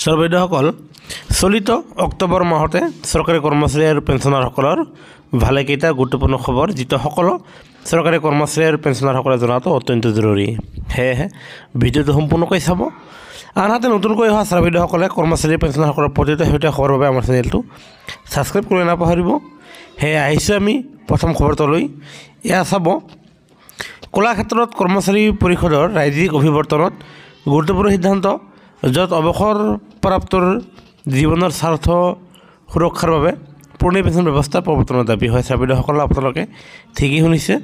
সৰ্বদসকল চলিত অক্টোবৰ মাহতে চৰকাৰী কৰ্মচাৰী আৰু পেঞ্চনাৰসকলৰ ভালেকেইটা গুৰুত্বপূৰ্ণ খবৰ যিটো সকলো চৰকাৰী কৰ্মচাৰী আৰু পেঞ্চনাৰসকলে জনাটো অত্যন্ত জৰুৰী সেয়েহে ভিডিঅ'টো সম্পূৰ্ণকৈ চাব আনহাতে নতুনকৈ অহা সৰ্বদসকলে কৰ্মচাৰী পেঞ্চনাৰসকলৰ প্ৰতিটো হেতু খবৰ বাবে আমাৰ চেনেলটো সাবস্ক্ৰাইব কৰি নাপাহৰিব সেয়ে আহিছোঁ আমি প্ৰথম খবৰটোলৈ এয়া চাব কলাক্ষেত্ৰত কৰ্মচাৰী পৰিষদৰ ৰাজ্যিক অভিৱৰ্তনত গুৰুত্বপূৰ্ণ সিদ্ধান্ত য'ত অৱসৰপ্ৰাপ্তৰ জীৱনৰ স্বাৰ্থ সুৰক্ষাৰ বাবে পুৰণি পেঞ্চন ব্যৱস্থাৰ প্ৰৱৰ্তনৰ দাবী হয় ছাত্ৰীসকল আপোনালোকে ঠিকই শুনিছে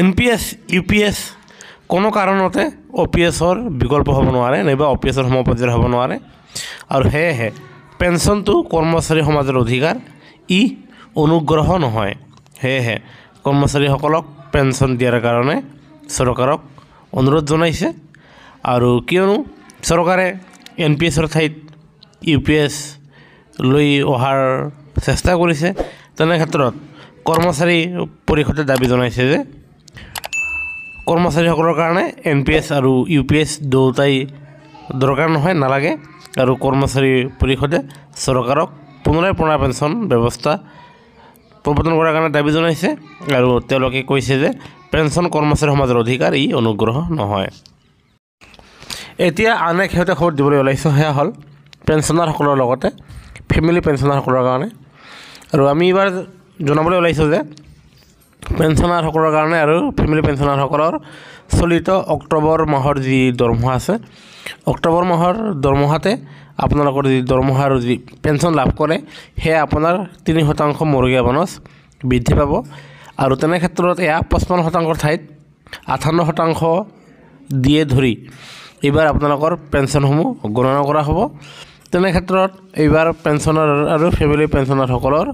NPS UPS কোনো কাৰণতে OPSৰ বিকল্প হ'ব নোৱাৰে নাইবা OPSৰ সমপৰ্যায়ৰ হ'ব নোৱাৰে আৰু সেয়েহে পেঞ্চনটো কৰ্মচাৰী সমাজৰ অধিকাৰ ই অনুগ্ৰহ নহয় সেয়েহে কৰ্মচাৰীসকলক পেঞ্চন দিয়াৰ কাৰণে চৰকাৰক অনুৰোধ জনাইছে আৰু কিয়নো চৰকাৰে NPSৰ ঠাইত UPS লৈ অহাৰ চেষ্টা কৰিছে তেনে ক্ষেত্ৰত কৰ্মচাৰী পৰিষদে দাবী জনাইছে যে কৰ্মচাৰীসকলৰ কাৰণে NPS আৰু UPS দুটাই দৰকাৰ নহয় নালাগে আৰু কৰ্মচাৰী পৰিষদে চৰকাৰক পুনৰাই পুৰণা পেঞ্চন ব্যৱস্থা প্ৰৱৰ্তন কৰাৰ কাৰণে দাবী জনাইছে আৰু তেওঁলোকে কৈছে যে পেঞ্চন কৰ্মচাৰী সমাজৰ অধিকাৰ ই অনুগ্ৰহ নহয় এতিয়া আন এক হেতু খবৰ দিবলৈ ওলাইছোঁ সেয়া হ'ল পেঞ্চনাৰসকলৰ লগতে ফেমিলি পেঞ্চনাৰসকলৰ কাৰণে আৰু আমি এবাৰ জনাবলৈ ওলাইছোঁ যে পেঞ্চনাৰসকলৰ কাৰণে আৰু ফেমিলি পেঞ্চনাৰসকলৰ চলিত অক্টোবৰ মাহৰ যি দৰমহা আছে অক্টোবৰ মাহৰ দৰমহাতে আপোনালোকৰ যি দৰমহাৰ যি পেঞ্চন লাভ কৰে সেয়া আপোনাৰ 3% মৰুগীয়া বনছ বৃদ্ধি পাব আৰু তেনে ক্ষেত্ৰত এয়া 55% ঠাইত 58% দিয়ে ধৰি এইবাৰ আপোনালোকৰ পেঞ্চনসমূহ গণনা কৰা হ'ব তেনে ক্ষেত্ৰত এইবাৰ পেঞ্চনাৰ আৰু ফেমিলি পেঞ্চনাৰসকলৰ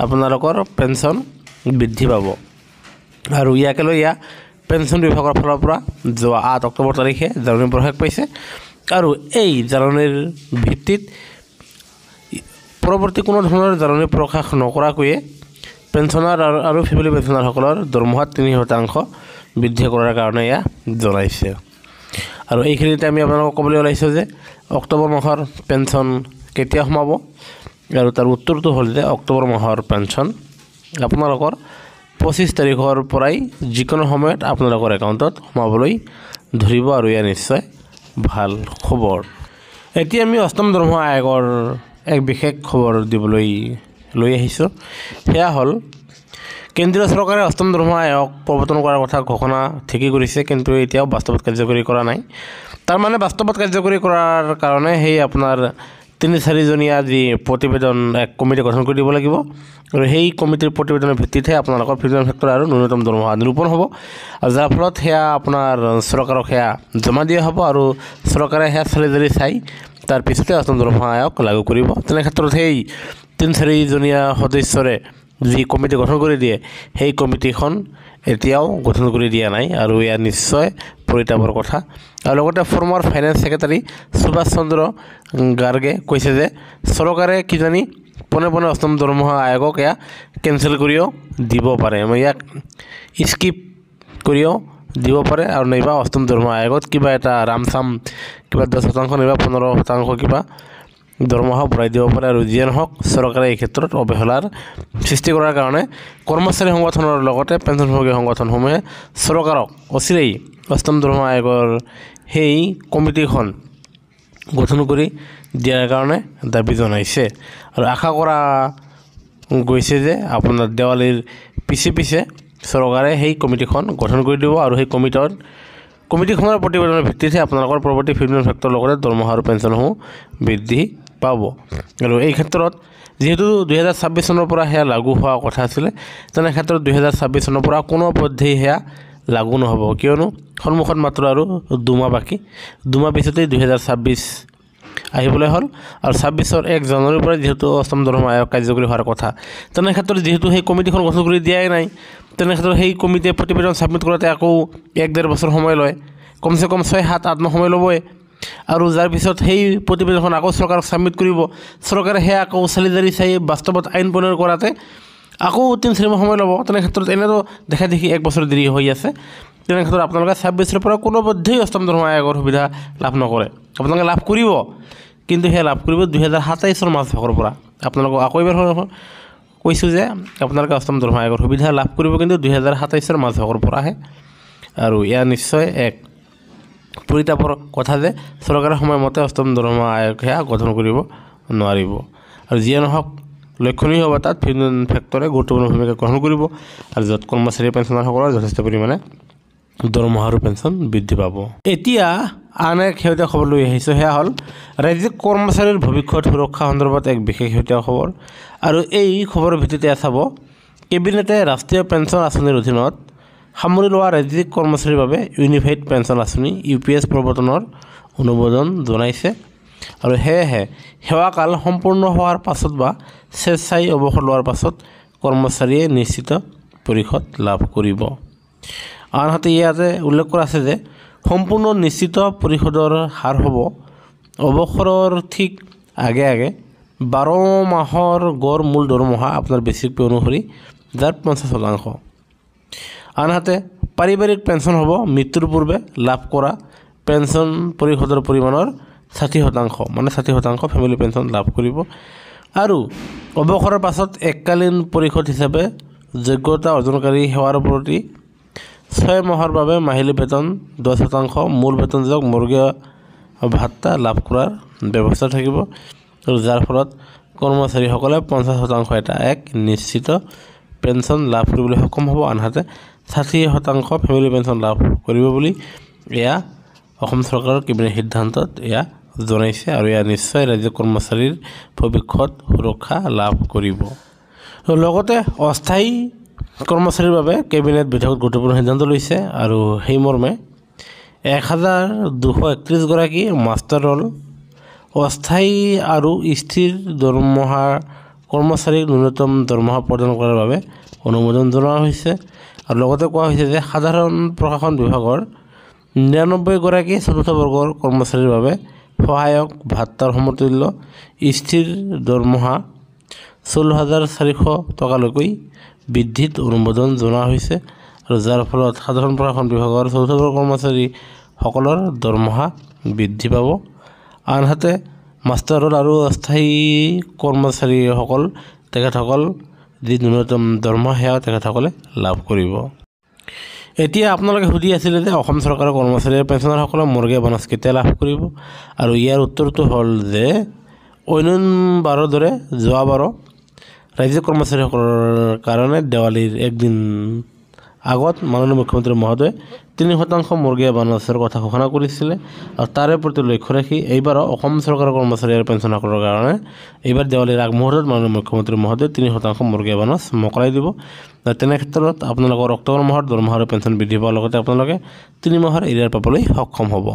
আপোনালোকৰ পেঞ্চন বৃদ্ধি পাব আৰু ইয়াকে লৈ পেঞ্চন বিভাগৰ ফালৰ পৰা যোৱা 8 অক্টোবৰ তাৰিখে জাননী প্ৰকাশ পাইছে আৰু এই জাননীৰ ভিত্তিত পৰৱৰ্তী কোনো ধৰণৰ জাননী প্ৰকাশ নকৰাকৈয়ে পেঞ্চনাৰ আৰু ফেমিলি পেঞ্চনাৰসকলৰ দৰমহা 3% বৃদ্ধি কৰাৰ কাৰণে জনাইছে আৰু এইখিনিতে আমি আপোনালোকক ক'বলৈ ওলাইছোঁ যে অক্টোবৰ মাহৰ পেঞ্চন কেতিয়া সোমাব আৰু তাৰ উত্তৰটো হ'ল যে অক্টোবৰ মাহৰ পেঞ্চন আপোনালোকৰ 25 তাৰিখৰ পৰাই যিকোনো সময়ত আপোনালোকৰ একাউণ্টত সোমাবলৈ ধৰিব আৰু ইয়া নিশ্চয় ভাল খবৰ এতিয়া আমি অষ্টম দৰমহা আয়োগৰ এক বিশেষ খবৰ দিবলৈ লৈ আহিছোঁ সেয়া হ'ল কেন্দ্ৰীয় চৰকাৰে অষ্টম দৰমহা আয়োগ প্ৰৱৰ্তন কৰাৰ কথা ঘোষণা ঠিকই কৰিছে কিন্তু এতিয়াও বাস্তৱত কাৰ্যকৰী কৰা নাই তাৰ মানে বাস্তৱত কাৰ্যকৰী কৰাৰ কাৰণে সেই আপোনাৰ 3-4 জনীয়া যি প্ৰতিবেদন এক কমিটি গঠন কৰি দিব লাগিব আৰু সেই কমিটিৰ প্ৰতিবেদনৰ ভিত্তিতহে আপোনালোকৰ ফিজন ফেক্টৰ আৰু ন্যূনতম দৰমহা নিৰূপণ হ'ব আৰু যাৰ ফলত সেয়া আপোনাৰ চৰকাৰক সেয়া জমা দিয়া হ'ব আৰু চৰকাৰে সেয়া চালি চাই তাৰ পিছতে অষ্টম দৰমহা আয়োগ লাগু কৰিব তেনে ক্ষেত্ৰত সেই 3-4 জনীয়া সদস্যৰে যি কমিটি গঠন কৰি দিয়ে সেই কমিটিখন এতিয়াও গঠন কৰি দিয়া নাই আৰু ইয়াৰ নিশ্চয় পৰিতাপৰ কথা আৰু লগতে ফৰ্মাৰ ফাইনেন্স সেক্ৰেটাৰী সুভাষ চন্দ্ৰ গাৰ্গে কৈছে যে চৰকাৰে কিজানি পোনে পোনে অষ্টম দৰমহা আয়োগক কেঞ্চেল কৰিও দিব পাৰে ইয়াক স্কিপ কৰিও দিব পাৰে আৰু নাইবা অষ্টম দৰমহা আয়োগত কিবা এটা ৰামচাম কিবা 10% নাইবা 15% কিবা দৰমহা বঢ়াই দিব পাৰে আৰু যিয়ে নহওক চৰকাৰে এই ক্ষেত্ৰত অৱহেলাৰ সৃষ্টি কৰাৰ কাৰণে কৰ্মচাৰী সংগঠনৰ লগতে পেঞ্চনভোগী সংগঠনসমূহে চৰকাৰক অচিৰেই অষ্টম দৰমহা আয়োগৰ সেই কমিটিখন গঠন কৰি দিয়াৰ কাৰণে দাবী জনাইছে আৰু আশা কৰা গৈছে যে আপোনাৰ দেৱালীৰ পিছে চৰকাৰে সেই কমিটিখন গঠন কৰি দিব আৰু সেই কমিটিখনৰ প্ৰতিবেদনৰ ভিত্তিতহে আপোনালোকৰ পৰৱৰ্তী ফিজন ফেক্টৰৰ লগতে দৰমহা আৰু পেঞ্চনসমূহ বৃদ্ধি পাব আৰু এই ক্ষেত্ৰত যেহেতু 2026 চনৰ পৰা সেয়া লাগু হোৱা কথা আছিলে তেনে ক্ষেত্ৰত 2026 চনৰ পৰা কোনো পদ্ধতি সেয়া লাগু নহ'ব কিয়নো সন্মুখত মাত্ৰ আৰু 2 মাহ বাকী 2 মাহ পিছতেই 2026 আহিবলৈ হ'ল আৰু 26ৰ 1 জানুৱাৰীৰ পৰা যেহেতু অষ্টম দৰমহা আয়োগ কাৰ্যকৰী হোৱাৰ কথা তেনে ক্ষেত্ৰত যেহেতু সেই কমিটিখন গঠন কৰি দিয়াই নাই তেনে ক্ষেত্ৰত সেই কমিটিয়ে প্ৰতিবেদন ছাবমিট কৰাতে আকৌ 1-1.5 বছৰ সময় লয় কমচে কম 6-7-8 মাহ সময় ল'বই আৰু যাৰ পিছত সেই প্ৰতিবেদনখন আকৌ চৰকাৰক ছাবমিট কৰিব চৰকাৰে সেয়া আকৌ চালি চাই বাস্তৱত আইন প্ৰণয়ন কৰাতে আকৌ 3-4 মাহ সময় ল'ব তেনে ক্ষেত্ৰত এনেতো দেখা দেখি 1 বছৰ দেৰি হৈ আছে তেনে ক্ষেত্ৰত আপোনালোকে 26ৰ পৰা কোনো পদ্ধতি অষ্টম দৰমহা আয়োগৰ সুবিধা লাভ নকৰে আপোনালোকে লাভ কৰিব, কিন্তু সেয়া লাভ কৰিব 2027 মাজভাগৰ পৰা। আপোনালোকক আকৌ এবাৰ কৈছোঁ যে আপোনালোকে অষ্টম দৰমহা আয়োগৰ সুবিধা লাভ কৰিব, কিন্তু 2027 মাজভাগৰ পৰাহে। আৰু ইয়াৰ নিশ্চয় এক পৰিতাপৰ কথা যে চৰকাৰে সময়মতে অষ্টম দৰমহা আয়োগ সেয়া গঠন কৰিব নোৱাৰিব। আৰু যিয়ে নহওক লক্ষণীয় হ'ব, তাত ভিন্ন ফেক্টৰে গুৰুত্বপূৰ্ণ ভূমিকা গ্ৰহণ কৰিব, আৰু য'ত কৰ্মচাৰী পেঞ্চনাৰসকলৰ যথেষ্ট পৰিমাণে দৰমহা আৰু পেঞ্চন বৃদ্ধি পাব। এতিয়া আন এক শেহতীয়া খবৰ লৈ আহিছোঁ, সেয়া হ'ল ৰাজ্যিক কৰ্মচাৰীৰ ভৱিষ্যত সুৰক্ষা সন্দৰ্ভত এক বিশেষ শেহতীয়া খবৰ। আৰু এই খবৰৰ ভিত্তিতে চাব, কেবিনেটে ৰাষ্ট্ৰীয় পেঞ্চন আঁচনিৰ অধীনত সামৰি লোৱা ৰাজ্যিক কৰ্মচাৰীৰ বাবে ইউনিফাইড পেঞ্চন আঁচনি UPS প্ৰৱৰ্তনৰ অনুমোদন জনাইছে। আৰু সেয়েহে সেৱাকাল সম্পূৰ্ণ হোৱাৰ পাছত বা স্বেচ্ছাই অৱসৰ লোৱাৰ পাছত কৰ্মচাৰীয়ে নিশ্চিত পৰিশোধ লাভ কৰিব। আনহাতে ইয়াতে উল্লেখ কৰা আছে যে সম্পূৰ্ণ নিশ্চিত পৰিশোধৰ হাৰ হ'ব অৱসৰৰ ঠিক আগে আগে 12 মাহৰ গড় মূল দৰমহা আপোনাৰ বেছিক পে অনুসৰি, যাৰ 50%। আনহাতে পাৰিবাৰিক পেঞ্চন হ'ব মৃত্যুৰ পূৰ্বে লাভ কৰা পেঞ্চন পৰিশোধৰ পৰিমাণৰ 60%, মানে 60% ফেমিলি পেঞ্চন লাভ কৰিব। আৰু অৱসৰৰ পাছত এককালীন পৰিশোধ হিচাপে যোগ্যতা অৰ্জনকাৰী সেৱাৰ প্ৰতি 6 মাহৰ বাবে মাহিলী বেতন 10%, মূল বেতন যোগ মৰ্গীয় ভাত্তা লাভ কৰাৰ ব্যৱস্থা থাকিব, আৰু যাৰ ফলত কৰ্মচাৰীসকলে 50% এটা এক নিশ্চিত পেঞ্চন লাভ কৰিবলৈ সক্ষম হ'ব। আনহাতে 60% ফেমিলি পেঞ্চন লাভ কৰিব বুলি এয়া অসম চৰকাৰৰ কেবিনেট সিদ্ধান্তত এয়া জনাইছে। আৰু এয়া নিশ্চয় ৰাজ্যিক কৰ্মচাৰীৰ ভৱিষ্যত সুৰক্ষা লাভ কৰিব। লগতে অস্থায়ী কৰ্মচাৰীৰ বাবে কেবিনেট বৈঠকত গুৰুত্বপূৰ্ণ সিদ্ধান্ত লৈছে, আৰু সেই মৰ্মে 1231 গৰাকী মাষ্টাৰ ৰোল অস্থায়ী আৰু স্থিৰ দৰমহাৰ কৰ্মচাৰীক ন্যূনতম দৰমহা প্ৰদান কৰাৰ বাবে অনুমোদন জনোৱা হৈছে। আৰু লগতে কোৱা হৈছে যে সাধাৰণ প্ৰশাসন বিভাগৰ 99 গৰাকী চতুৰ্থ বৰ্গৰ কৰ্মচাৰীৰ বাবে সহায়ক ভাত্তাৰ সমতুল্য স্থিৰ দৰমহা 14,400 টকালৈকৈ বৃদ্ধিত অনুমোদন জনোৱা হৈছে, আৰু যাৰ ফলত সাধাৰণ প্ৰশাসন বিভাগৰ চতুৰ্থ বৰ্গৰ কৰ্মচাৰীসকলৰ দৰমহা বৃদ্ধি পাব। আনহাতে মাষ্টাৰ ৰোল আৰু অস্থায়ী কৰ্মচাৰীসকল তেখেতসকল যি ন্যূনতম দৰমহা সেয়া তেখেতসকলে লাভ কৰিব। এতিয়া আপোনালোকে সুধি আছিলে যে অসম চৰকাৰৰ কৰ্মচাৰী আৰু পেঞ্চনাৰসকলে মৰ্গীয়া বোনাছ কেতিয়া লাভ কৰিব, আৰু ইয়াৰ উত্তৰটো হ'ল যে অন্য বাৰৰ দৰে যোৱাবাৰো ৰাজ্যিক কৰ্মচাৰীসকলৰ কাৰণে দেৱালীৰ একদিন আগত মাননীয় মুখ্যমন্ত্ৰী মহোদয়ে 3% মৰ্গীয়া বোনাছৰ কথা ঘোষণা কৰিছিলে, আৰু তাৰে প্ৰতি লক্ষ্য ৰাখি এইবাৰো অসম চৰকাৰৰ কৰ্মচাৰী আৰু পেঞ্চনাৰসকলৰ কাৰণে এইবাৰ দেৱালীৰ আগমুহূৰ্তত মাননীয় মুখ্যমন্ত্ৰী মহোদয়ে 3% মৰ্গীয়া বোনাছ মোকলাই দিব। তেনে ক্ষেত্ৰত আপোনালোকৰ অক্টোবৰ মাহৰ দৰমহা আৰু পেঞ্চন বৃদ্ধি পোৱাৰ লগতে আপোনালোকে 3 মাহৰ এৰিয়াৰ পাবলৈ সক্ষম হ'ব।